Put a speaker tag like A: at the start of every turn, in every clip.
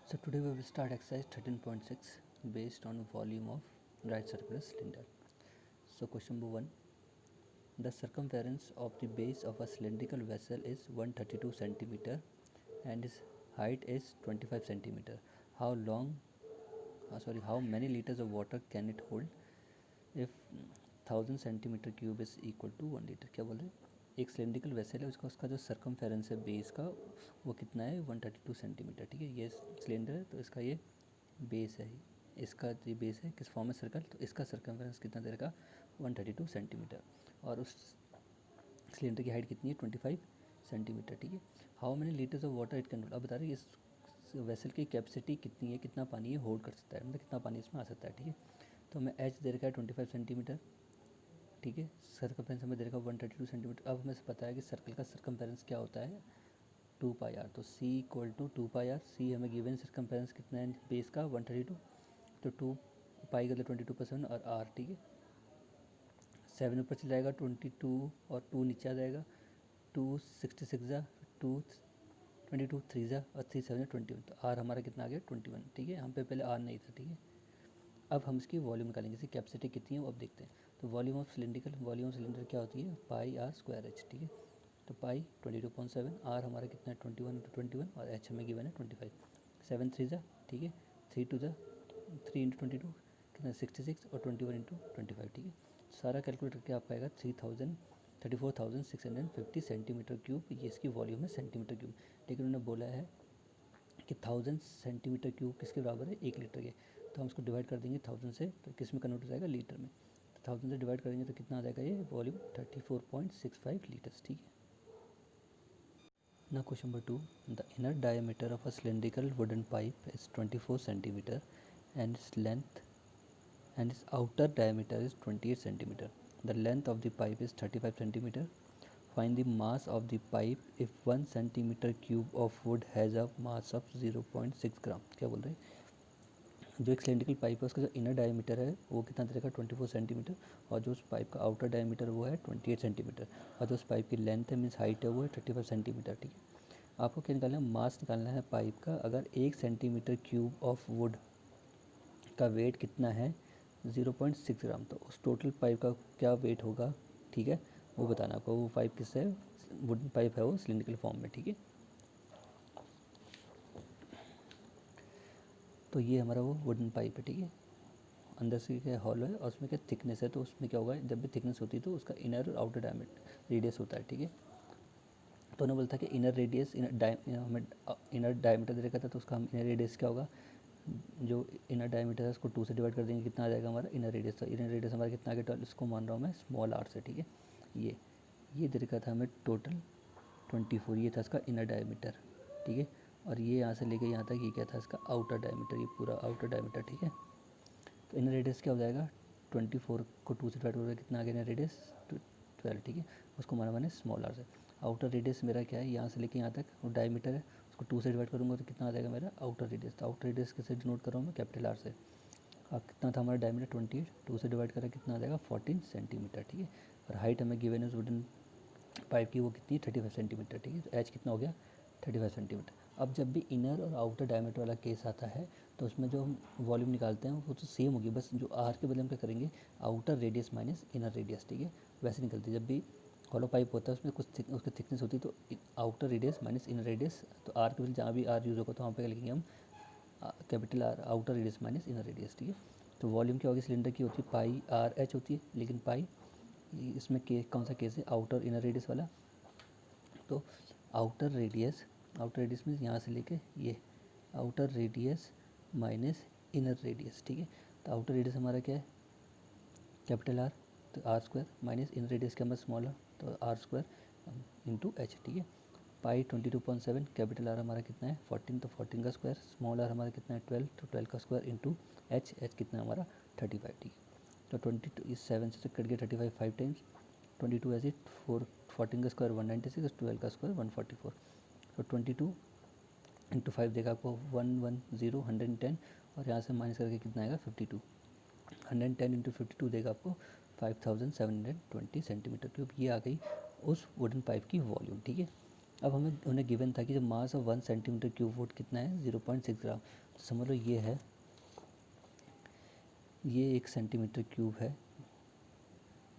A: So today we will start exercise 13.6 based on volume of right circular cylinder. So question number 1. The circumference of the base of a cylindrical vessel is 132 centimeter and its height is 25 centimeter. How many liters of water can it hold if 1000 centimetre cube is equal to 1 litre? क्या बोल रहे हैं? एक cylindrical vessel है, उसका जो circumference है base का वो कितना है? 132 सेंटीमीटर. ठीक है, ये सिलेंडर है तो इसका ये बेस है, इसका ये बेस है किस फॉर्म में? सर्कल. तो इसका सर्कमफेरेंस कितना दे रखा? 132 सेंटीमीटर. और उस सिलेंडर की हाइट कितनी है? 25 सेंटीमीटर. ठीक है. How many litres of water it can hold? अब बता रहे इस वेसल की कैपेसिटी कितनी है, कितना पानी ये होल्ड कर सकता है, मतलब कितना पानी इसमें आ सकता है. ठीक है, तो हमें एच दे रखा है 25 सेंटीमीटर. ठीक है, सर्कमफेरेंस हमें दे रखा है 132 सेंटीमीटर. अब हमें से पता है कि सर्कल का सर्कमफेरेंस क्या होता है? 2πr. तो c इक्वल टू 2πr. सी हमें गिवन सर्कमफेरेंस कितना है बेस का? 132. तो 2 पाई का 22% और r. ठीक है, 7 ऊपर चला जाएगा, 22 और 2 नीचे आ जाएगा. 2 66 जा, 2 22 3 जा और 3 7 21. तो r हमारा कितना आ गया? 21. ठीक है, हम पे पहले r नहीं था. ठीक है, अब हम इसकी वॉल्यूम निकालेंगे, इसकी कैपेसिटी कितनी है वो अब देखते हैं. तो वॉल्यूम ऑफ सिलेंडर क्या होती है? पाई आर स्क्वायर एच. ठीक है, तो पाई 22.7, आर हमारा कितना है? 21 और एच हमें गिवन है 25. 7 3 जा, ठीक है, 3 2 जा, 3 इंटू 22 कितना? 66 और 21 इंटू 25. ठीक है, सारा कैलकुलेट करके आपका आएगा 34,650 सेंटीमीटर क्यूब. ये इसकी वॉल्यूम है सेंटीमीटर क्यूब. लेकिन उन्होंने बोला है कि 1000 सेंटीमीटर क्यूब किसके बराबर है? 1 लीटर के. तो हम इसको डिवाइड कर देंगे 1000 से, तो किस में कन्वर्ट हो जाएगा? लीटर में. तो 1000 से डिवाइड करेंगे तो कितना आ जाएगा? ये वॉल्यूम 34.65 लीटर्स. ठीक है. Now question number 2. The inner diameter of a cylindrical wooden pipe is 24 centimeter and its outer diameter is 28 centimeter. The length of the pipe is 35 centimeter. Find the mass of the pipe if 1 centimeter cube of wood has a mass of 0.6 ग्राम. क्या बोल रहे हैं? जो एक cylindrical pipe है उसका जो inner diameter है वो कितना दे रखा है? 24 सेंटीमीटर. और जो उस पाइप का आउटर डायमीटर वो है 28 सेंटीमीटर. और जो उस पाइप की लेंथ है मीन्स हाइट है वो है 35 सेंटीमीटर. ठीक है, आपको क्या निकालना है? मास निकालना है पाइप का. अगर 1 सेंटीमीटर क्यूब ऑफ वुड का वेट कितना है? 0.6 ग्राम. तो उस टोटल पाइप का क्या वेट होगा? ठीक है, वो बताना आपको. वो पाइप किससे है? वुडन पाइप है वो, सिलेंड्रिकल फॉर्म में. ठीक है, तो ये हमारा वो वुडन पाइप है. ठीक है, अंदर से क्या हॉलो है और उसमें क्या थिकनेस है. तो उसमें क्या होगा? जब भी थिकनेस होती है तो उसका इनर और आउटर डायमीटर रेडियस होता है. ठीक है, तो उन्होंने बोलता है कि इनर रेडियस हमें इनर डायमीटर दे रखा था, तो उसका हम इनर रेडियस क्या होगा? जो इनर डायमीटर है उसको 2 से डिवाइड कर देंगे, कितना आ जाएगा हमारा? Inner radius. तो इनर रेडियस हमारा कितना आ गया? इसको मान रहा हूँ मैं स्मॉल आर से. ठीक है, ये दे रखा था हमें टोटल 24. ये था इसका इनर डायमीटर. ठीक है, और ये यहाँ से लेके यहाँ तक ये क्या था? इसका आउटर डायमीटर, ये पूरा आउटर डायमीटर. ठीक है, तो इनर रेडियस क्या हो जाएगा? 24 को 2 से डिवाइड करोगे, कितना आ गया इनर रेडियस? 12. ठीक है, उसको माना मैंने स्मॉल आर से. आउटर रेडियस मेरा क्या है? यहाँ से लेके यहाँ तक वो डायमीटर है, उसको 2 से डिवाइड करूँगा तो कितना आ जाएगा मेरा? Outer radius. तो आउटर रेडियस कैसे डिनोट कर रहा हूँ मैं? कैपिटल आर से. अब कितना था हमारा डायमीटर? 28. 2 से डिवाइड करा कितना आ जाएगा? 14 सेंटीमीटर. ठीक है, और हाइट हमें गिवन है वुडन पाइप की वो कितनी? 35 सेंटीमीटर. ठीक है, तो एच कितना हो गया? 35 सेंटीमीटर. अब जब भी इनर और आउटर डायमीटर वाला केस आता है तो उसमें जो हम वॉल्यूम निकालते हैं वो तो सेम होगी, बस जो आर के बदले हम क्या करेंगे? Outer radius minus inner radius. ठीक है, वैसे निकलती है. जब भी हॉलो पाइप होता है उसमें कुछ उसकी थिकनेस होती है, तो outer radius minus inner radius. तो आर के बदले जहाँ भी आर यूज़ होगा तो वहाँ पे लिखेंगे हम capital R, outer radius minus inner radius. ठीक है, तो वॉल्यूम क्या होगी सिलेंडर की? होती है पाई आर एच होती है, लेकिन पाई इसमें कौन सा केस है? आउटर इनर रेडियस वाला. तो आउटर रेडियस मीन्स यहाँ से लेके ये outer radius minus inner radius. ठीक है, तो आउटर रेडियस हमारा क्या है? कैपिटल आर, तो आर स्क्वायर माइनस इनर रेडियस क्या हमारा? स्मॉल आर, तो आर स्क्वायर इंटू एच. ठीक है, पाई 22.7, कैपिटल आर हमारा कितना है? 14. तो 14 का स्क्वायर, स्मॉल आर हमारा कितना है? 12. तो 12 का स्क्वायर इंटू एच कितना है हमारा? 35. ठीक है, तो 22 इस 7 से कट गया 35 5 टाइम्स. 22 ऐसे 14 का स्क्वायर 196, 12 का स्क्वायर 144. तो 22 इंटू 5 देगा आपको 110 110, और यहाँ से माइनस करके कितना आएगा? 52. 110 इंटू 52 देगा आपको 5720 सेंटीमीटर क्यूब. ये आ गई उस वुडन पाइप की वॉल्यूम. ठीक है, अब हमें उन्हें गिवन था कि जो mass of 1 centimetre cube would कितना है 0.6 ग्राम। तो समझ लो ये है, ये 1 सेंटीमीटर क्यूब है,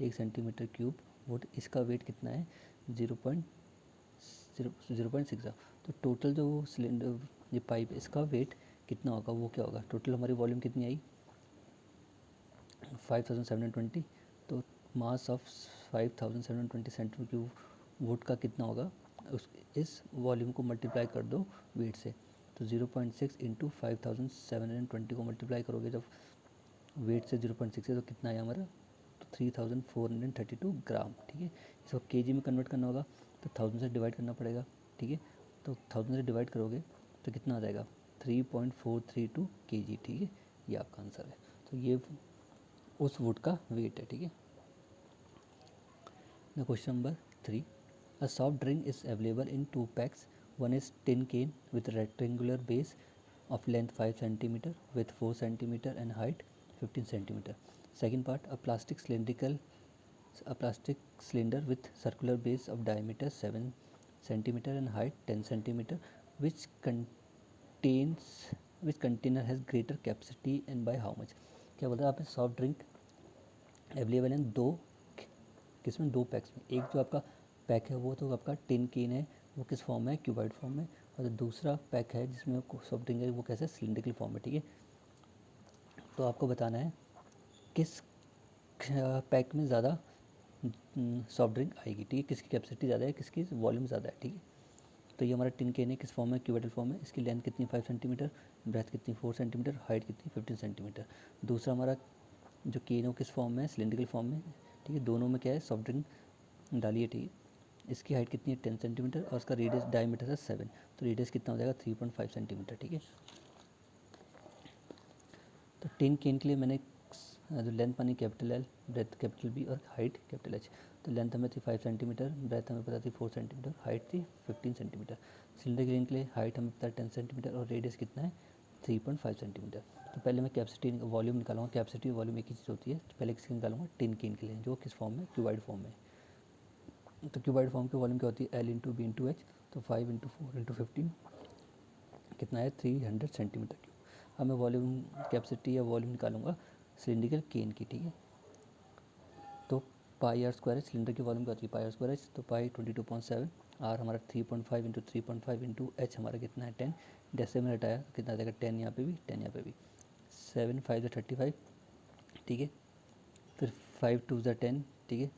A: 1 सेंटीमीटर क्यूब वुड, इसका वेट कितना है 0.6 ग्राम। तो टोटल जो सिलेंडर ये पाइप इसका वेट कितना होगा, वो क्या होगा, टोटल हमारी वॉल्यूम कितनी आई 5720। तो mass of 5720 centimetre cube would का कितना होगा, उस इस वॉल्यूम को मल्टीप्लाई कर दो वेट से। तो 0.6 इंटू 5720 को मल्टीप्लाई करोगे जब वेट से 0.6 है तो कितना आया हमारा, तो 3432 ग्राम। ठीक है, इसको केजी में कन्वर्ट करना होगा तो 1000 से डिवाइड करना पड़ेगा। ठीक है, तो 1000 से डिवाइड करोगे तो कितना आ जाएगा 3.432 केजी। ठीक है, ये आपका आंसर है। तो ये उस वुड का वेट है। ठीक है, now question number 3, a soft drink is available in 2 packs. One is tin can with rectangular base of length 5 cm with 4 cm and height 15 cm. Second part, a plastic cylinder with circular base of diameter 7 cm and height 10 cm, which container has greater capacity and by how much. क्या बोल रहा है, आप soft drink available हैं दो, किसमें, 2 PACS में। एक जो आपका पैक है वो तो आपका टिन केन है, वो किस फॉर्म में है, क्यूबाइड फॉर्म में। और जो दूसरा पैक है जिसमें सॉफ्ट ड्रिंक है वो कैसे है, सिलिंड्रिकल फॉर्म में। ठीक है, तो आपको बताना है किस पैक में ज़्यादा सॉफ्ट ड्रिंक आएगी। ठीक है, किसकी कैपेसिटी ज़्यादा है, किसकी वॉल्यूम ज़्यादा है। ठीक है, तो ये हमारा टिन केन है, किस फॉर्म में, क्यूबाइडल फॉर्म में। इसकी लेंथ कितनी 5 सेंटीमीटर, ब्रेथ कितनी 4 सेंटीमीटर, हाइट कितनी 15 सेंटीमीटर। दूसरा हमारा जो केन है वो किस फॉर्म में है, सिलिंड्रिकल फॉर्म में। ठीक है, दोनों में क्या है, सॉफ्ट ड्रिंक डाली है। ठीक है, इसकी हाइट कितनी है 10 सेंटीमीटर और उसका रेडियस डायमीटर है 7, तो रेडियस कितना हो जाएगा 3.5 सेंटीमीटर। ठीक है, तो टिन केन के लिए मैंने जो लेंथ मानी capital L, breadth capital B और हाइट कैपिटल एच। तो लेंथ हमें थी 5 सेंटीमीटर, ब्रेथ हमें पता थी 4 सेंटीमीटर, हाइट थी 15 सेंटीमीटर। सिलेंडर ग्रेन के लिए हाइट हमें पता है 10 सेंटीमीटर और रेडियस कितना है 3.5 सेंटीमीटर। तो पहले मैं कैपेसिटी वॉल्यूम निकालूंगा, कैपेसिटी वॉल्यूम एक ही चीज़ होती है। तो पहले किसकी निकालूंगा, टिन केन के लिए, जो किस फॉर्म में, क्यूबाइड फॉर्म में। तो क्यूबाइड फॉर्म की वॉल्यूम क्या होती है, L into B into H. तो 5 इंटू 4 इंटू 15 कितना है 300 सेंटीमीटर क्यूब। अब मैं वॉल्यूम कैपेसिटी या वॉल्यूम निकालूंगा सिलिंड्रिकल केन की। ठीक है, तो पाई आर स्क्वायर है, सिलेंडर की वॉल्यूम क्या होती है पाई आर स्क्वायर एच। तो पाई 22.7, आर हमारा 3.5 इंटू 3.5 इंटू एच हमारा कितना है 10। जैसे मैंने हटाया कितना आ जाएगा 10 यहाँ पे भी, 10 यहाँ पे भी, 7 5 35। ठीक है, फिर 5 2 10। ठीक है,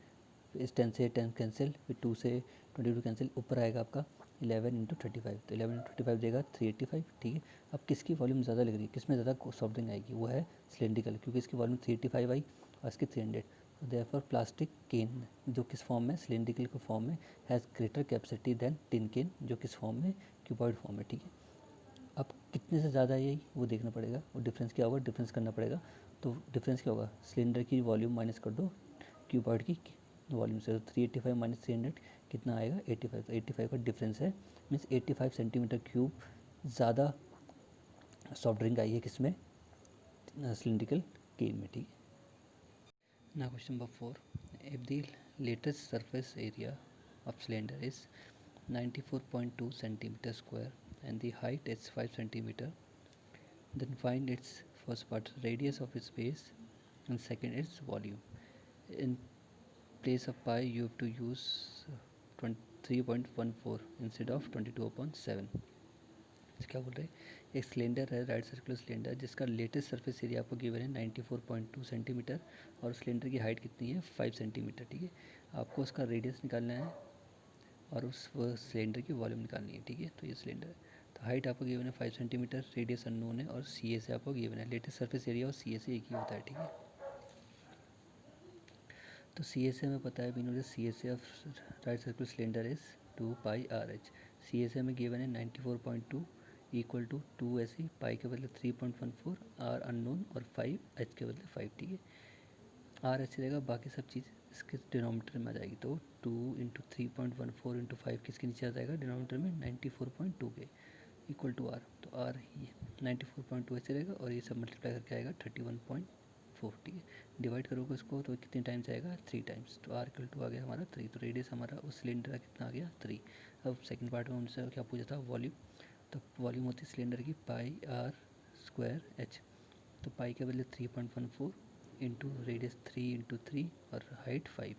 A: इस 10 से 10 कैंसिल, फिर 2 से 22 कैंसिल, ऊपर आएगा आपका 11 इंटू 35। तो 11 इंटू 35 देगा 385। ठीक है, अब किसकी वॉल्यूम ज़्यादा लग रही है, किसमें ज़्यादा सॉफ्ट ड्रिंक आएगी, वो है सिलेंड्रिकल, क्योंकि इसकी वॉल्यूम 385 आई और इसकी 300। तो देयरफॉर प्लास्टिक केन जो किस फॉर्म में, सिलेंड्रिकल के फॉर्म में, has greater capacity than tin can जो किस फॉर्म में, क्यूबॉइड फॉर्म में। ठीक है, अब कितने से ज़्यादा है यही वो देखना पड़ेगा, वो डिफरेंस क्या होगा, डिफरेंस करना पड़ेगा। तो डिफरेंस क्या होगा, सिलेंडर की वॉल्यूम माइनस कर दो क्यूबॉइड की वॉल्यूम से। तो 385 माइनस 300 कितना आएगा 85। तो 85 का डिफरेंस है, मीन्स 85 सेंटीमीटर क्यूब ज़्यादा सॉफ्ट ड्रिंक आई है किसमें, सिलिंड्रिकल केन में। ठीक है, ना question number 4, if the latest surface area of cylinder is 94.2 centimeter square and the height is 5 centimeter, then find its first part radius of its base and second its volume. In place of pi you have to use 3.14 instead of 22/7. क्या बोल रहे हैं, एक cylinder है, right circular cylinder, जिसका latest surface area आपको given है 94.2 centimetre और सिलेंडर की हाइट कितनी है 5 सेंटीमीटर। ठीक है, आपको उसका रेडियस निकालना है और उस सिलेंडर की वॉल्यूम निकालनी है। ठीक है, तो ये सिलेंडर है, तो हाइट आपको गिवन है 5 सेंटीमीटर, रेडियस अननोन है और सी ए से आपको गिवन है, लेटेस्ट सरफेस एरिया और सी ए से एक ही होता है। ठीक है, तो सी ए से हमें पता है Binu, C A S of right circular cylinder is 2 pi R H. C A से हमें गिवन है 94.2 इक्वल टू 2 ऐसी, पाई के बदले 3.14, आर अननोन और 5 एच के बदले 5। ठीक है, आर एच रहेगा, बाकी सब चीज़ इसके डिनोमीटर में आ जाएगी। तो 2 इंटू 3.14 इंटू 5 किसके नीचे आ जाएगा डिनोमीटर में 94.2 के इक्वल टू आर। तो आर ये 94.2 ऐसे रहेगा और ये सब मल्टीप्लाई करके आएगा 4, ठीक है। डिवाइड करोगे उसको तो कितने टाइम्स आएगा, 3 टाइम्स। तो आर इक्वल टू आ गया हमारा 3, तो रेडियस हमारा उस सिलेंडर का कितना आ गया, 3। अब सेकंड पार्ट में उनसे क्या पूछा था, वॉल्यूम। तो वॉल्यूम होती है सिलेंडर की पाई आर स्क्वायर एच। तो पाई के बदले 3.14 इंटू रेडियस 3 इंटू 3 और हाइट 5,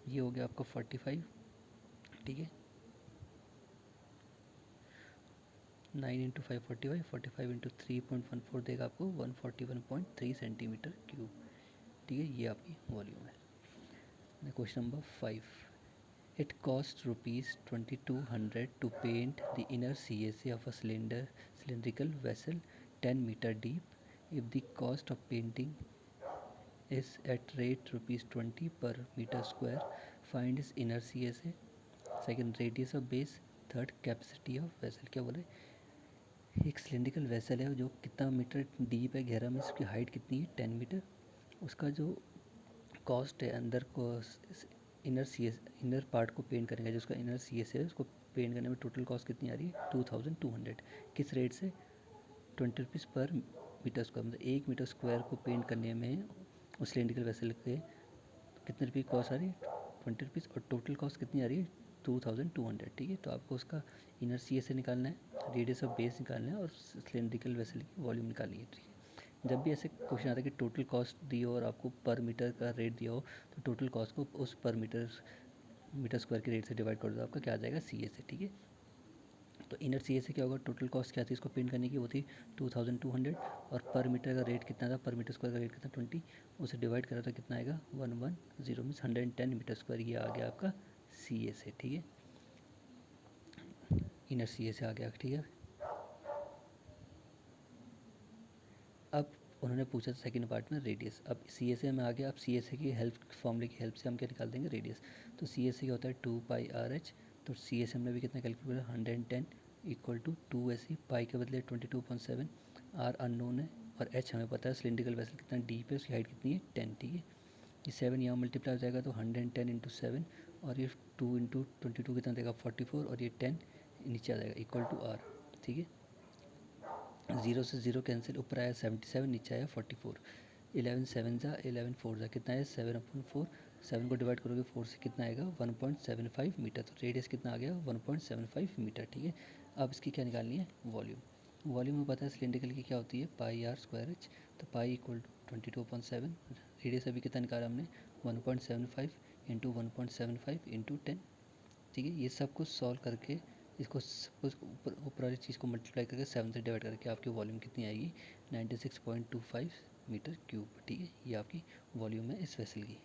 A: ये हो गया आपका 45, ठीक है। 9 इंटू 5 45, 45 इंटू 3.14 देगा आपको 141.3 सेंटीमीटर क्यूब, ठीक है। ये आपकी वॉल्यूम है। Question number 5, it cost ₹2200 to paint the inner CSA of a cylindrical vessel 10 meter deep if the cost of painting is at rate ₹20 per meter square. Find its inner CSA, second radius of base, third capacity of vessel. क्या बोले, एक cylindrical vessel है जो कितना metre deep है, गहरा में, उसकी हाइट कितनी है, 10 मीटर। उसका जो कॉस्ट है अंदर को इनर पार्ट को पेंट करने का, जो उसका इनर CSA है उसको पेंट करने में टोटल कॉस्ट कितनी आ रही है, 2200। किस रेट से, 20 रुपीज़ पर मीटर स्क्वायर, मतलब 1 मीटर स्क्वायर को पेंट करने में उस सिलेंड्रिकल वेसल के कितने रुपये कॉस्ट आ रही है, 20 रुपीज़, और टोटल कॉस्ट कितनी आ रही है, 2200, ठीक है। तो आपको उसका इनर CSA निकालना है, रेडियस ऑफ बेस निकालना है और सिलेंड्रिकल वेसल की वॉल्यूम निकालनी है, ठीक है। जब भी ऐसे क्वेश्चन आता है कि टोटल कॉस्ट दी हो और आपको पर मीटर का रेट दिया हो, तो टोटल कॉस्ट को उस पर मीटर स्क्वायर के रेट से डिवाइड कर दो, आपका क्या आ जाएगा, CSA, ठीक है। तो इनर CSA क्या होगा, टोटल कॉस्ट क्या थी इसको पेंट करने की, वो थी 2200, और पर मीटर का रेट कितना था, पर मीटर स्क्वायर का रेट कितना 20, उसे डिवाइड करा तो कितना आएगा 110 मीन्स 110 मीटर स्क्वायर, ये आ गया आपका CSA, ठीक है। इनर CSA आ गया, ठीक है। अब उन्होंने पूछा था सेकंड पार्ट में रेडियस। अब CSA में आ गया, अब CSA की हेल्प, फॉर्मूले की हेल्प से हम क्या निकाल देंगे, रेडियस। तो CSA क्या होता है 2πRh, तो CSA हमने भी कितना कैलकुलेट किया, 110 इक्वल टू 2 पाई के बदले 22.7, आर अननोन है और एच हमें पता है, सिलेंड्रिकल वेसल कितना डीप है, उसकी हाइट कितनी है 10, ठीक है। ये 7 यहाँ मल्टीप्लाई हो जाएगा तो 110 इंटू 7, और ये 2 इंटू 22 कितना देगा 44, और ये 10 नीचे आ जाएगा इक्वल टू आर, ठीक है। 0 से 0 कैंसिल, ऊपर आया 77, नीचे आया 44, 11 7 जा 11 4 जा कितना है 7/4, 7 को डिवाइड करोगे 4 से कितना आएगा 1.75 मीटर, तो रेडियस कितना आ गया 1.75 मीटर, ठीक है। अब इसकी क्या निकालनी है, वॉल्यूम। वॉल्यूम में पता है सिलेंड्रिकल की क्या होती है, पाई आर स्क्वायर एच, तो पाई इक्वल टू 22.7, रेडियस अभी कितना निकाला हमने 1.75 इंटू 1.75 इंटू 10, ठीक है। ये सब कुछ सॉल्व करके इसको सब कुछ ऊपर वाली चीज़ को मल्टीप्लाई करके 7 से डिवाइड करके आपकी वॉल्यूम कितनी आएगी 96.25 मीटर क्यूब, ठीक है। ये आपकी वॉल्यूम है इस वेसल की।